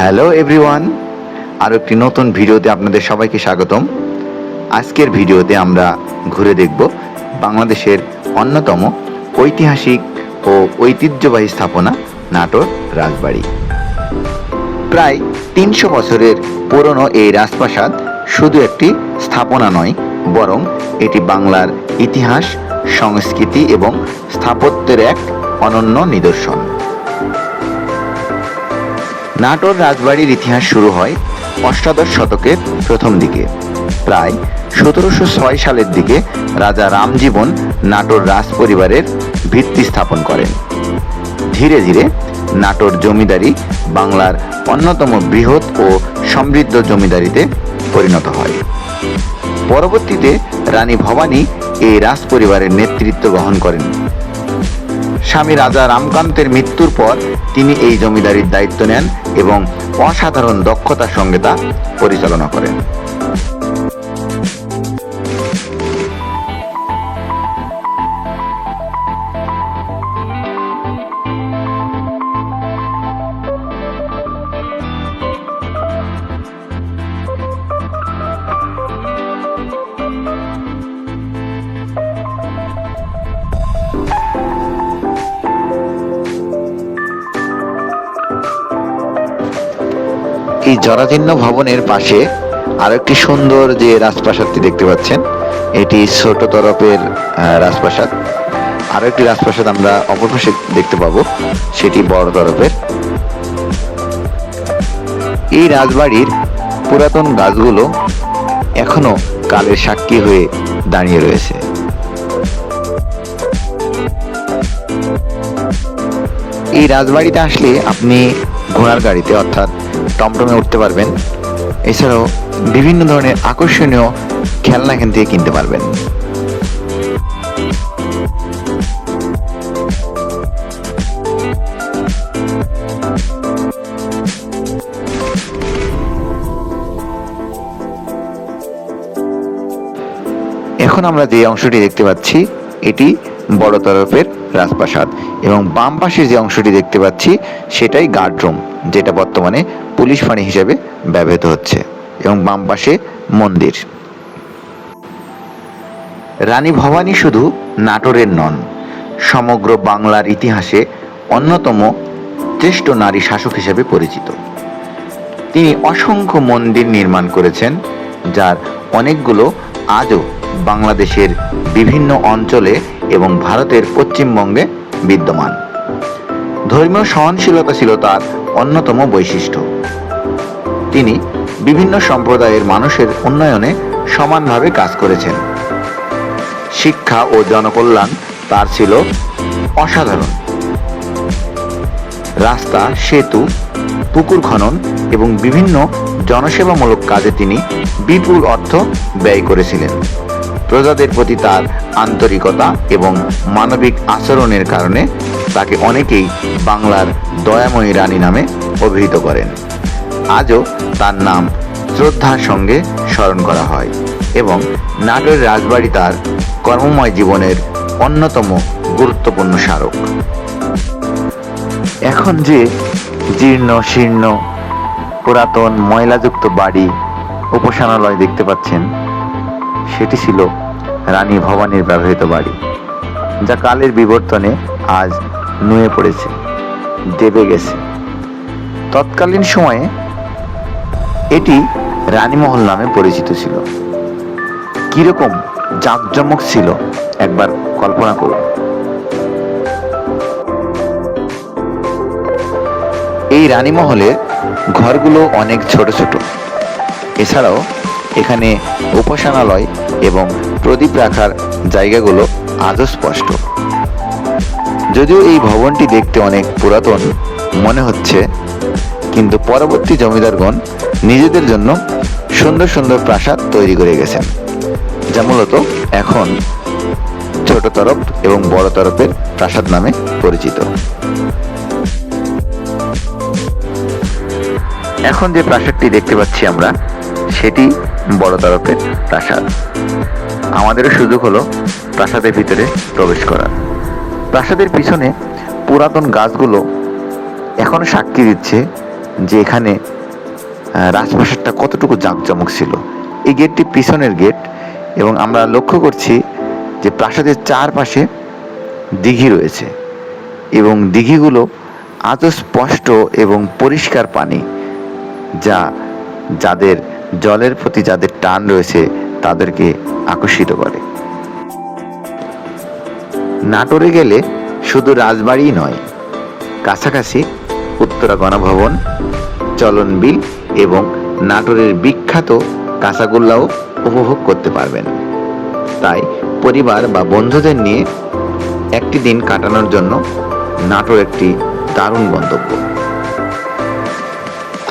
Hello everyone, আরও একটি নতুন ভিডিওতে আপনাদের সবাইকে স্বাগতম। আজকের ভিডিওতে আমরা ঘুরে দেখব বাংলাদেশের অন্যতম ঐতিহাসিক ও ঐতিহ্যবাহী স্থাপনা নাটোর রাজবাড়ি। প্রায় ৩০০ বছরের পুরনো এই রাজপ্রাসাদ শুধু একটি স্থাপনা নয়, বরং এটি বাংলার ইতিহাস, সংস্কৃতি এবং স্থাপত্যের এক অনন্য নিদর্শন। নাটোর রাজবাড়ির ইতিহাস শুরু হয় অষ্টাদশ শতকের প্রথম দিকে। প্রায় ১৭০৬ সালের দিকে রাজা রামজীবন নাটোর রাজ পরিবারের ভিত্তি স্থাপন করেন। ধীরে ধীরে নাটোর জমিদারি বাংলার অন্যতম বৃহৎ ও সমৃদ্ধ জমিদারিতে পরিণত হয়। পরবর্তীতে রানী ভবানী এই রাজ পরিবারের নেতৃত্ব গ্রহণ করেন। স্বামী রাজা রামকান্তের মৃত্যুর পর তিনি এই জমিদারির দায়িত্ব নেন এবং অসাধারণ দক্ষতার সঙ্গে তা পরিচালনা করেন। এই জরাজীর্ণ ভবনের পাশে আরো একটি সুন্দর যে রাজপ্রাসাদটি দেখতে পাচ্ছেন, এটি ছোট তরফের রাজপ্রাসাদ। আরো একটি রাজপ্রাসাদ আমরা অপর পাশে দেখতে পাবো, সেটি বড় তরফের। এই রাজবাড়ির পুরাতন গাছগুলো এখনো কালের সাক্ষী হয়ে দাঁড়িয়ে রয়েছে। এই রাজবাড়িতে আসলে আপনি ঘোড়ার গাড়িতে অর্থাৎ টমটমে উঠতে পারবেন। এছাড়াও বিভিন্ন ধরনের আকর্ষণীয় খেলনা এখান থেকে কিনতে পারবেন। এখন আমরা যে অংশটি দেখতে পাচ্ছি এটি বড় তরফের রাজপ্রাসাদ, এবং বাম পাশে যে অংশটি দেখতে পাচ্ছি সেটাই গার্ড রুম, যেটা বর্তমানে পুলিশ ফাঁড়ি হিসেবে ব্যবহৃত হচ্ছে, এবং বাম পাশে মন্দির। রানী ভবানী শুধু নাটোরের নন, সমগ্র বাংলার ইতিহাসে অন্যতম শ্রেষ্ঠ নারী শাসক হিসেবে পরিচিত। তিনি অসংখ্য মন্দির নির্মাণ করেছেন, যার অনেকগুলো আজও বাংলাদেশের বিভিন্ন অঞ্চলে এবং ভারতের পশ্চিমবঙ্গে বিদ্যমান। ধর্মীয় সহনশীলতা ছিল তার অন্যতম বৈশিষ্ট্য। তিনি বিভিন্ন সম্প্রদায়ের মানুষের উন্নয়নে সমানভাবে কাজ করেছেন। শিক্ষা ও জনকল্যাণ তার ছিল অসাধারণ। রাস্তা, সেতু, পুকুর খনন এবং বিভিন্ন জনসেবামূলক কাজে তিনি বিপুল অর্থ ব্যয় করেছিলেন। প্রজাদের প্রতি তার আন্তরিকতা এবং মানবিক আচরণের কারণে তাকে অনেকেই বাংলার দয়াময়ী রানী নামে অভিহিত করেন। আজও তার নাম শ্রদ্ধার সঙ্গে স্মরণ করা হয়, এবং নাটোরের রাজবাড়ি তার কর্মময় জীবনের অন্যতম গুরুত্বপূর্ণ স্মারক। এখন যে জীর্ণ শীর্ণ পুরাতন ময়লাযুক্ত বাড়ি, উপাসনালয় দেখতে পাচ্ছেন, সেটি ছিল রানী ভবানীর ব্যবহৃত বাড়ি, যা কালের বিবর্তনে আজ নুয়ে পড়েছে, দেবে গেছে। তৎকালীন সময়ে এটি রানীমহল নামে পরিচিত ছিল। কিরকম জাঁকজমক ছিল একবার কল্পনা করুন। এই রানীমহলের ঘরগুলো অনেক ছোট ছোট। এছাড়াও এখানে উপাসনালয় এবং প্রদীপ রাখার জায়গাগুলো আজও স্পষ্ট। যদিও এই ভবনটি দেখতে অনেক পুরাতন মনে হচ্ছে, কিন্তু পরবর্তী জমিদারগণ নিজেদের জন্য সুন্দর সুন্দর প্রাসাদ তৈরি করে গেছেন, যা মূলত এখন ছোট তরফ এবং বড় তরফের প্রাসাদ নামে পরিচিত। এখন যে প্রাসাদটি দেখতে পাচ্ছি আমরা, সেটি বড় তরফের প্রাসাদ। আমাদেরও সুযোগ হলো প্রাসাদের ভিতরে প্রবেশ করার। প্রাসাদের পিছনে পুরাতন গাছগুলো এখন সাক্ষী দিচ্ছে যে এখানে রাজপ্রাসাদটা কতটুকু জাঁকজমক ছিল। এই গেটটি পিছনের গেট এবং আমরা লক্ষ্য করছি যে প্রাসাদের চারপাশে দিঘি রয়েছে এবং দিঘিগুলো আজও স্পষ্ট এবং পরিষ্কার পানি, যা যাদের জলের প্রতি যাদের টান রয়েছে তাদেরকে আকর্ষিত করে। নাটোরে গেলে শুধু রাজবাড়িই নয়, কাছাকাছি উত্তরা গণভবন, চলনবিল এবং নাটোরের বিখ্যাত কাঁচাগোল্লাও উপভোগ করতে পারবেন। তাই পরিবার বা বন্ধুদের নিয়ে একটি দিন কাটানোর জন্য নাটোর একটি দারুণ গন্তব্য।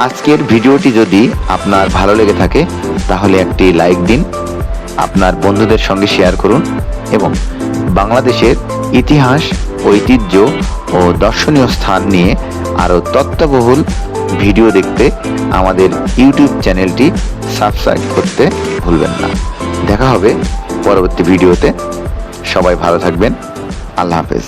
আজকের ভিডিওটি যদি আপনার ভালো লেগে থাকে তাহলে একটি লাইক দিন, আপনার বন্ধুদের সঙ্গে শেয়ার করুন এবং বাংলাদেশের ইতিহাস, ঐতিহ্য ও দর্শনীয় স্থান নিয়ে আরও তথ্যবহুল ভিডিও দেখতে আমাদের ইউটিউব চ্যানেলটি সাবস্ক্রাইব করতে ভুলবেন না। দেখা হবে পরবর্তী ভিডিওতে। সবাই ভালো থাকবেন। আল্লাহ হাফেজ।